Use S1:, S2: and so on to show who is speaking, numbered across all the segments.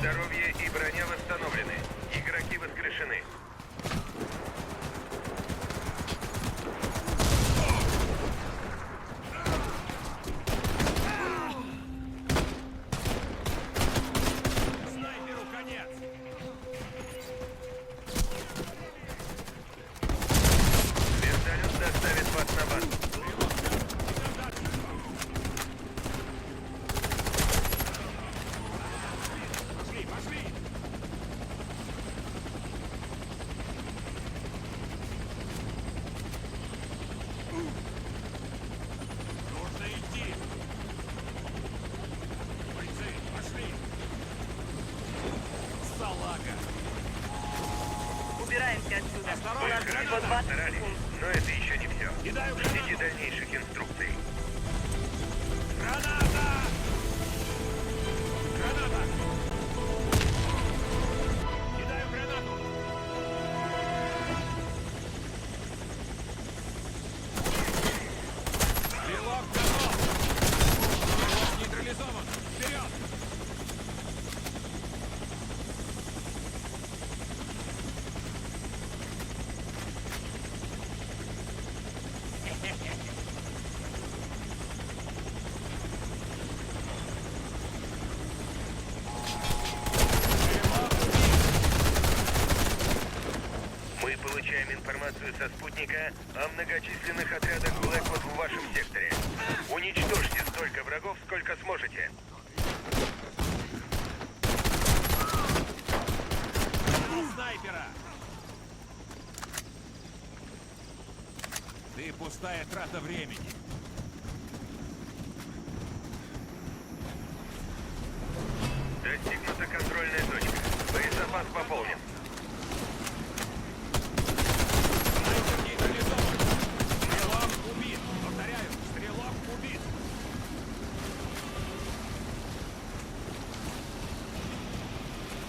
S1: Здоровье и броня восстановлены. Игроки воскрешены.
S2: Снайперу конец!
S1: Вертолет доставит вас на базу.
S2: Пошли, пошли! Нужно идти! Бойцы, пошли! Салага!
S3: Убираемся отсюда.
S2: Осторожно,
S3: У нас
S2: граната!
S3: всего 20
S1: Старались,
S3: секунд.
S1: но это еще не все.
S2: Кидаю
S1: Ждите
S2: гранату!
S1: дальнейших инструкций.
S2: Граната! Граната! Кидаю гранату! Стрелок готов! Стрелок нейтрализован! Вперед!
S1: Мы получаем информацию со спутника о многочисленных отрядах Блэквуд в вашем секторе. Уничтожьте столько врагов, сколько сможете.
S2: Взял снайпера! Ты пустая трата времени.
S1: Достигнута контрольная точка. Боезапас пополнен.
S2: Снайпер нейтрализован. Стрелок убит. Повторяю, стрелок убит.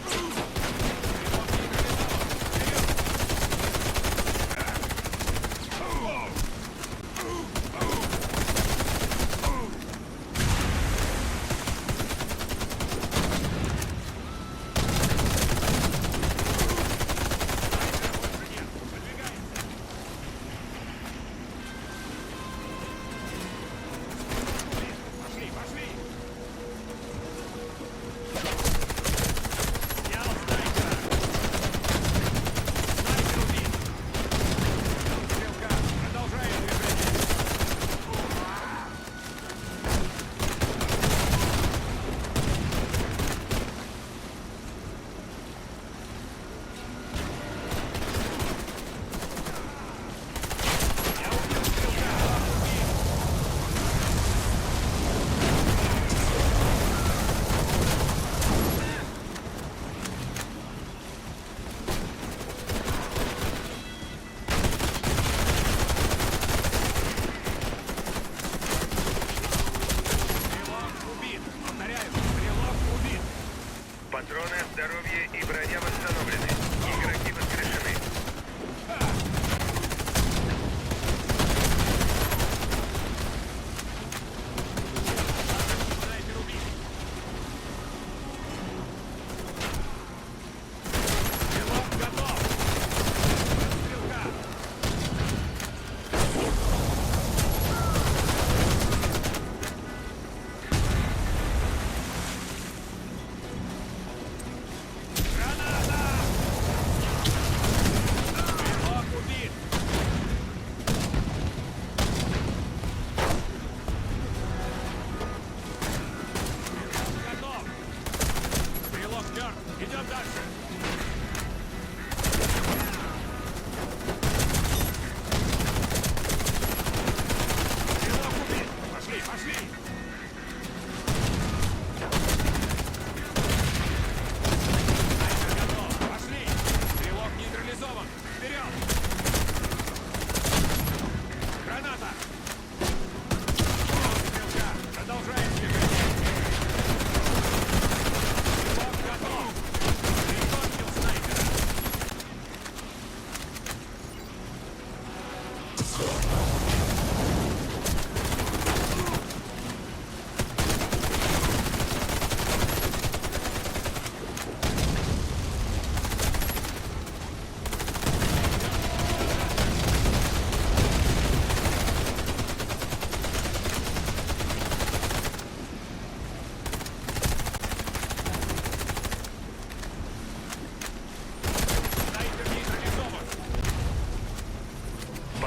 S2: Стрелок нейтрализован. Вперед!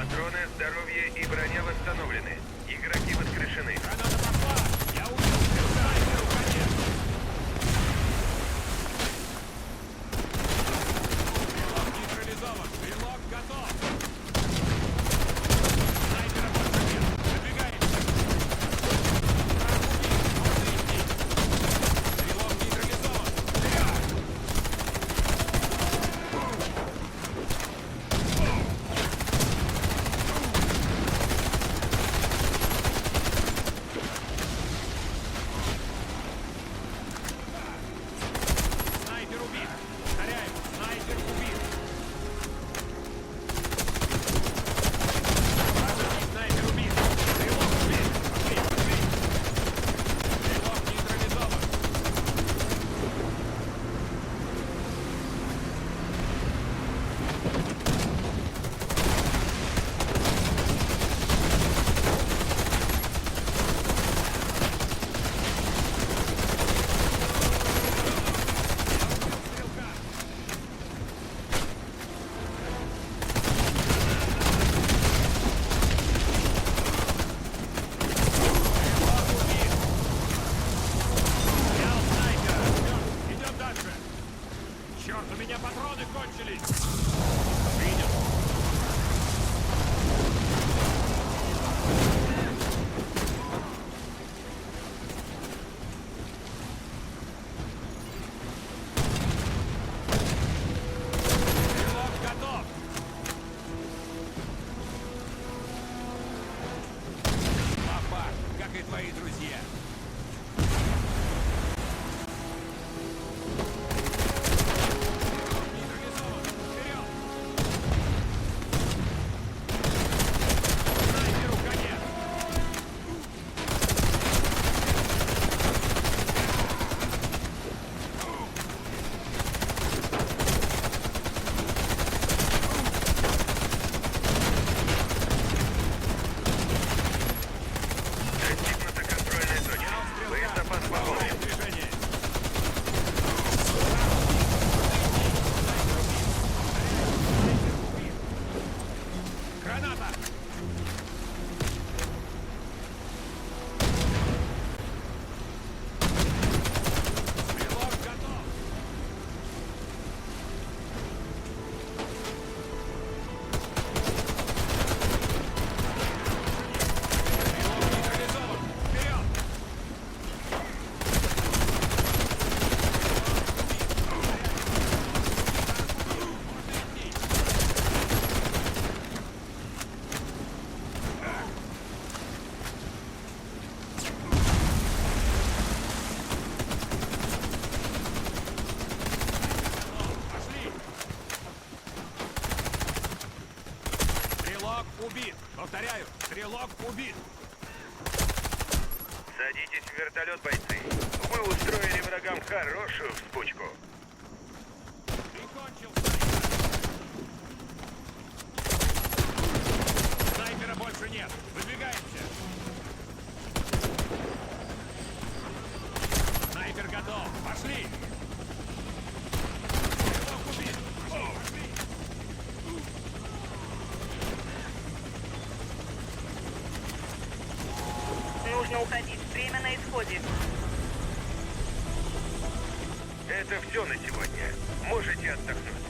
S1: Патроны, здоровье и броня восстановлены. Игроки воскрешены.
S2: Граната пошла! Я убил стрелка! Снайперу конец! Стрелок нейтрализован! Стрелок готов! Снайпера больше нет! Выдвигаемся! Враг убит! Можно идти! Стрелок нейтрализован! Вперед! Снайпер убит! Повторяю, снайпер убит! Вражеский снайпер убит! Стрелок убит! Пошли, пошли! Стрелок нейтрализован! Стрелка! Стрелок убит! Взял снайпера! Идем дальше! Черт, у меня патроны кончились! Принял! Стрелок готов! Папа, как и твои друзья! Нейтрализован! Вперед! Снайперу конец!
S1: Достигнута контрольная точка. Боезапас пополнен.
S2: Движение! Граната! Стрелок готов! Стрелок нейтрализован! Вперед! Пошли! Стрелок убит! Повторяю, стрелок убит!
S1: Садитесь в вертолет, бойцы. Вы устроили врагам хорошую вспучку.
S2: Прикончил снайпера! Снайпера больше нет! Выдвигаемся! Снайпер готов! Пошли! Стрелок убит! Пошли, пошли!
S3: Нужно уходить. Время на исходе.
S1: Это все на сегодня. Можете отдохнуть.